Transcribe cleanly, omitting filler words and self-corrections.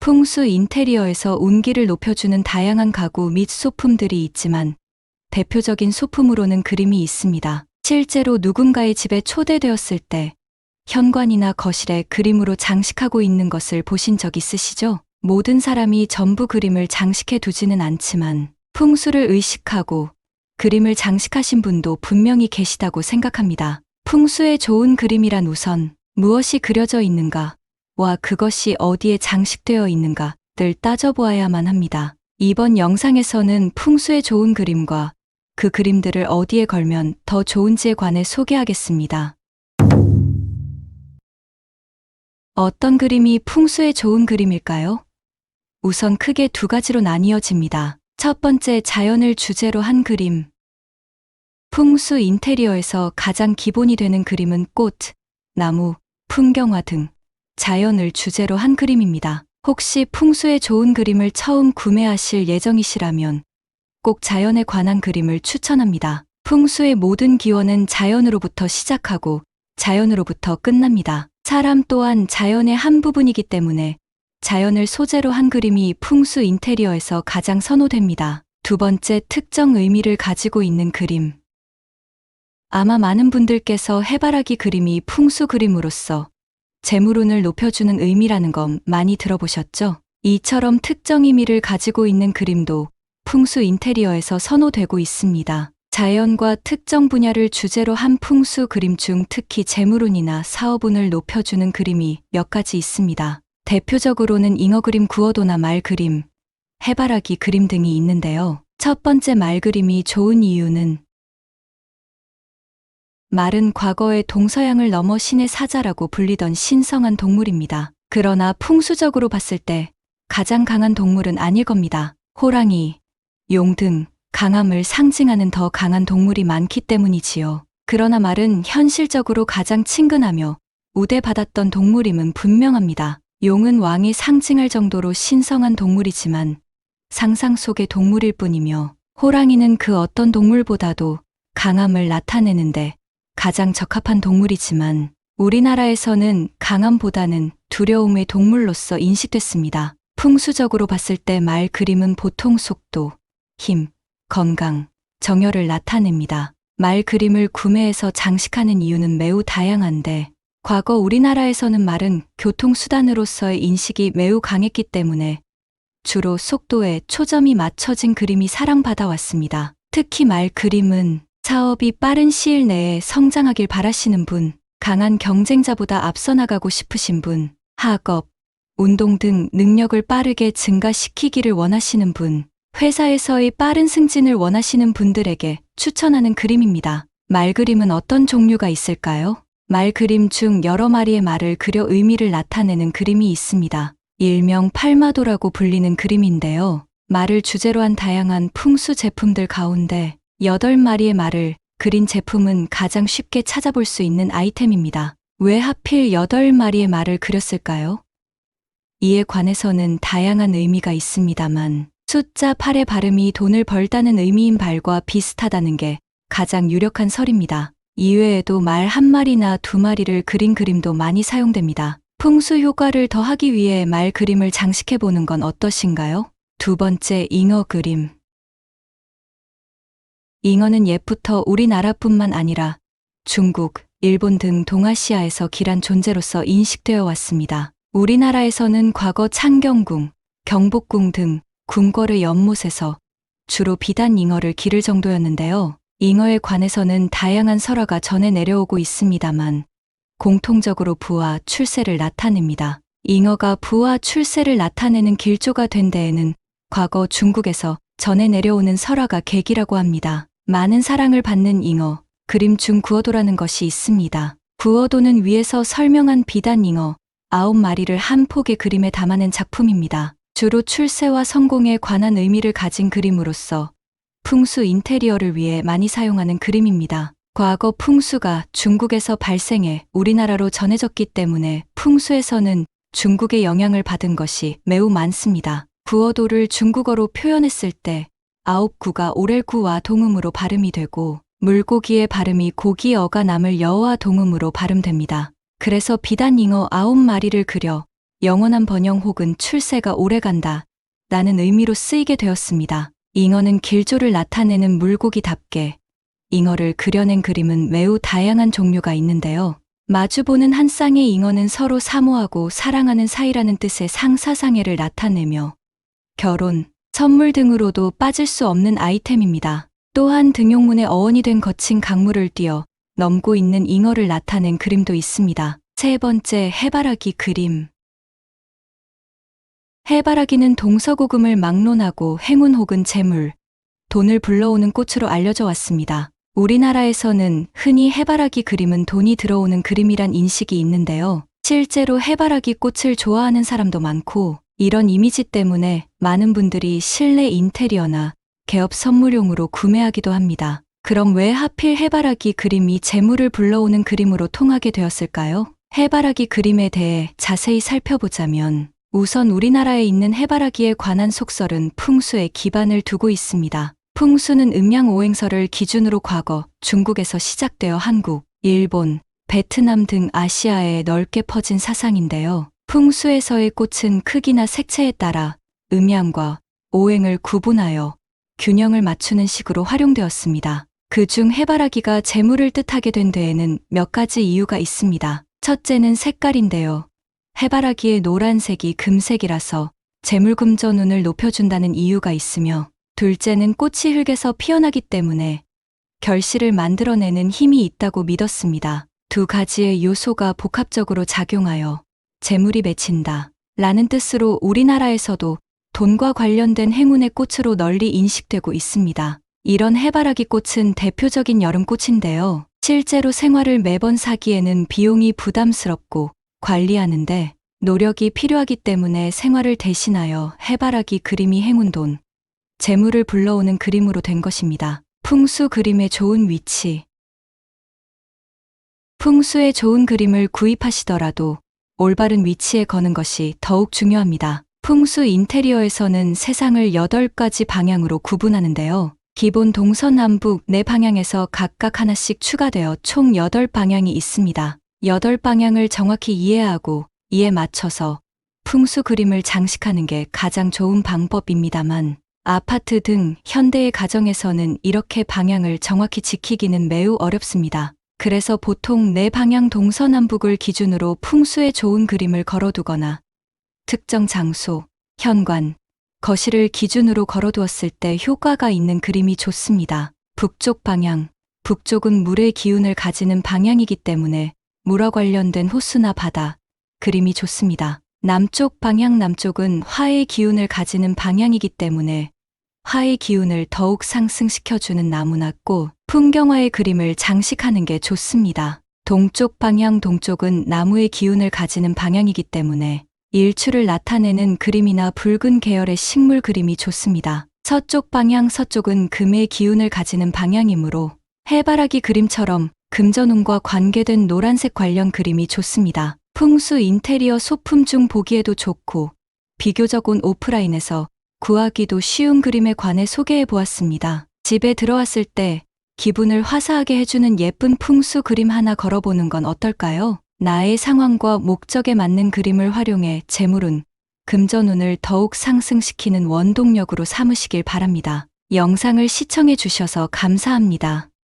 풍수 인테리어에서 운기를 높여주는 다양한 가구 및 소품들이 있지만 대표적인 소품으로는 그림이 있습니다. 실제로 누군가의 집에 초대되었을 때 현관이나 거실에 그림으로 장식하고 있는 것을 보신 적 있으시죠? 모든 사람이 전부 그림을 장식해 두지는 않지만 풍수를 의식하고 그림을 장식하신 분도 분명히 계시다고 생각합니다. 풍수에 좋은 그림이란 우선 무엇이 그려져 있는가, 와 그것이 어디에 장식되어 있는가를 따져보아야만 합니다. 이번 영상에서는 풍수에 좋은 그림과 그 그림들을 어디에 걸면 더 좋은지에 관해 소개하겠습니다. 어떤 그림이 풍수에 좋은 그림일까요? 우선 크게 두 가지로 나뉘어집니다. 첫 번째, 자연을 주제로 한 그림. 풍수 인테리어에서 가장 기본이 되는 그림은 꽃, 나무, 풍경화 등 자연을 주제로 한 그림입니다. 혹시 풍수에 좋은 그림을 처음 구매하실 예정이시라면 꼭 자연에 관한 그림을 추천합니다. 풍수의 모든 기원은 자연으로부터 시작하고 자연으로부터 끝납니다. 사람 또한 자연의 한 부분이기 때문에 자연을 소재로 한 그림이 풍수 인테리어에서 가장 선호됩니다. 두 번째, 특정 의미를 가지고 있는 그림. 아마 많은 분들께서 해바라기 그림이 풍수 그림으로서 재물운을 높여주는 의미라는 건 많이 들어보셨죠? 이처럼 특정 의미를 가지고 있는 그림도 풍수 인테리어에서 선호되고 있습니다. 자연과 특정 분야를 주제로 한 풍수 그림 중 특히 재물운이나 사업운을 높여주는 그림이 몇 가지 있습니다. 대표적으로는 잉어 그림, 구어도나 말 그림, 해바라기 그림 등이 있는데요. 첫 번째, 말 그림이 좋은 이유는 말은 과거의 동서양을 넘어 신의 사자라고 불리던 신성한 동물입니다. 그러나 풍수적으로 봤을 때 가장 강한 동물은 아닐 겁니다. 호랑이, 용 등 강함을 상징하는 더 강한 동물이 많기 때문이지요. 그러나 말은 현실적으로 가장 친근하며 우대받았던 동물임은 분명합니다. 용은 왕이 상징할 정도로 신성한 동물이지만 상상 속의 동물일 뿐이며, 호랑이는 그 어떤 동물보다도 강함을 나타내는데 가장 적합한 동물이지만 우리나라에서는 강함보다는 두려움의 동물로서 인식됐습니다. 풍수적으로 봤을 때 말 그림은 보통 속도, 힘, 건강, 정열을 나타냅니다. 말 그림을 구매해서 장식하는 이유는 매우 다양한데 과거 우리나라에서는 말은 교통수단으로서의 인식이 매우 강했기 때문에 주로 속도에 초점이 맞춰진 그림이 사랑받아 왔습니다. 특히 말 그림은 사업이 빠른 시일 내에 성장하길 바라시는 분, 강한 경쟁자보다 앞서 나가고 싶으신 분, 학업, 운동 등 능력을 빠르게 증가시키기를 원하시는 분, 회사에서의 빠른 승진을 원하시는 분들에게 추천하는 그림입니다. 말 그림은 어떤 종류가 있을까요? 말 그림 중 여러 마리의 말을 그려 의미를 나타내는 그림이 있습니다. 일명 팔마도라고 불리는 그림인데요. 말을 주제로 한 다양한 풍수 제품들 가운데 8마리의 말을 그린 제품은 가장 쉽게 찾아볼 수 있는 아이템입니다. 왜 하필 8마리의 말을 그렸을까요? 이에 관해서는 다양한 의미가 있습니다만 숫자 8의 발음이 돈을 벌다는 의미인 발과 비슷하다는 게 가장 유력한 설입니다. 이외에도 말 1마리나 2마리를 그린 그림도 많이 사용됩니다. 풍수 효과를 더하기 위해 말 그림을 장식해보는 건 어떠신가요? 두 번째, 잉어 그림. 잉어는 옛부터 우리나라뿐만 아니라 중국, 일본 등 동아시아에서 길한 존재로서 인식되어 왔습니다. 우리나라에서는 과거 창경궁, 경복궁 등 궁궐의 연못에서 주로 비단 잉어를 기를 정도였는데요. 잉어에 관해서는 다양한 설화가 전해 내려오고 있습니다만 공통적으로 부와 출세를 나타냅니다. 잉어가 부와 출세를 나타내는 길조가 된 데에는 과거 중국에서 전해 내려오는 설화가 계기라고 합니다. 많은 사랑을 받는 잉어, 그림 중 구어도라는 것이 있습니다. 구어도는 위에서 설명한 비단 잉어 9마리를 한 폭의 그림에 담아낸 작품입니다. 주로 출세와 성공에 관한 의미를 가진 그림으로서 풍수 인테리어를 위해 많이 사용하는 그림입니다. 과거 풍수가 중국에서 발생해 우리나라로 전해졌기 때문에 풍수에서는 중국의 영향을 받은 것이 매우 많습니다. 구어도를 중국어로 표현했을 때 9구가 오렐구와 동음으로 발음이 되고 물고기의 발음이 고기어가 남을 여와 동음으로 발음됩니다. 그래서 비단 잉어 9마리를 그려 영원한 번영 혹은 출세가 오래간다 라는 의미로 쓰이게 되었습니다. 잉어는 길조를 나타내는 물고기답게 잉어를 그려낸 그림은 매우 다양한 종류가 있는데요. 마주보는 한 쌍의 잉어는 서로 사모하고 사랑하는 사이라는 뜻의 상사상해를 나타내며 결혼, 선물 등으로도 빠질 수 없는 아이템입니다. 또한 등용문의 어원이 된 거친 강물을 띄어 넘고 있는 잉어를 나타낸 그림도 있습니다. 세 번째, 해바라기 그림. 해바라기는 동서고금을 막론하고 행운 혹은 재물, 돈을 불러오는 꽃으로 알려져 왔습니다. 우리나라에서는 흔히 해바라기 그림은 돈이 들어오는 그림이란 인식이 있는데요. 실제로 해바라기 꽃을 좋아하는 사람도 많고, 이런 이미지 때문에 많은 분들이 실내 인테리어나 개업 선물용으로 구매하기도 합니다. 그럼 왜 하필 해바라기 그림이 재물을 불러오는 그림으로 통하게 되었을까요? 해바라기 그림에 대해 자세히 살펴보자면, 우선 우리나라에 있는 해바라기에 관한 속설은 풍수에 기반을 두고 있습니다. 풍수는 음양오행설을 기준으로 과거 중국에서 시작되어 한국, 일본, 베트남 등 아시아에 넓게 퍼진 사상인데요. 풍수에서의 꽃은 크기나 색채에 따라 음양과 오행을 구분하여 균형을 맞추는 식으로 활용되었습니다. 그중 해바라기가 재물을 뜻하게 된 데에는 몇 가지 이유가 있습니다. 첫째는 색깔인데요. 해바라기의 노란색이 금색이라서 재물금전운을 높여준다는 이유가 있으며, 둘째는 꽃이 흙에서 피어나기 때문에 결실을 만들어내는 힘이 있다고 믿었습니다. 두 가지의 요소가 복합적으로 작용하여 재물이 맺힌다 라는 뜻으로 우리나라에서도 돈과 관련된 행운의 꽃으로 널리 인식되고 있습니다. 이런 해바라기 꽃은 대표적인 여름꽃인데요. 실제로 생활을 매번 사기에는 비용이 부담스럽고 관리하는데 노력이 필요하기 때문에 생활을 대신하여 해바라기 그림이 행운돈, 재물을 불러오는 그림으로 된 것입니다. 풍수 그림의 좋은 위치. 풍수에 좋은 그림을 구입하시더라도 올바른 위치에 거는 것이 더욱 중요합니다. 풍수 인테리어에서는 세상을 8가지 방향으로 구분하는데요. 기본 동서남북 4방향에서 각각 하나씩 추가되어 총 8방향이 있습니다. 8방향을 정확히 이해하고 이에 맞춰서 풍수 그림을 장식하는 게 가장 좋은 방법입니다만, 아파트 등 현대의 가정에서는 이렇게 방향을 정확히 지키기는 매우 어렵습니다. 그래서 보통 4방향 동서남북을 기준으로 풍수에 좋은 그림을 걸어두거나 특정 장소, 현관, 거실을 기준으로 걸어두었을 때 효과가 있는 그림이 좋습니다. 북쪽 방향, 북쪽은 물의 기운을 가지는 방향이기 때문에 물과 관련된 호수나 바다, 그림이 좋습니다. 남쪽 방향, 남쪽은 화의 기운을 가지는 방향이기 때문에 화의 기운을 더욱 상승시켜주는 나무나 꽃, 풍경화의 그림을 장식하는 게 좋습니다. 동쪽 방향, 동쪽은 나무의 기운을 가지는 방향이기 때문에 일출을 나타내는 그림이나 붉은 계열의 식물 그림이 좋습니다. 서쪽 방향, 서쪽은 금의 기운을 가지는 방향이므로 해바라기 그림처럼 금전운과 관계된 노란색 관련 그림이 좋습니다. 풍수 인테리어 소품 중 보기에도 좋고 비교적 온 오프라인에서 구하기도 쉬운 그림에 관해 소개해 보았습니다. 집에 들어왔을 때 기분을 화사하게 해주는 예쁜 풍수 그림 하나 걸어보는 건 어떨까요? 나의 상황과 목적에 맞는 그림을 활용해 재물운, 금전운을 더욱 상승시키는 원동력으로 삼으시길 바랍니다. 영상을 시청해 주셔서 감사합니다.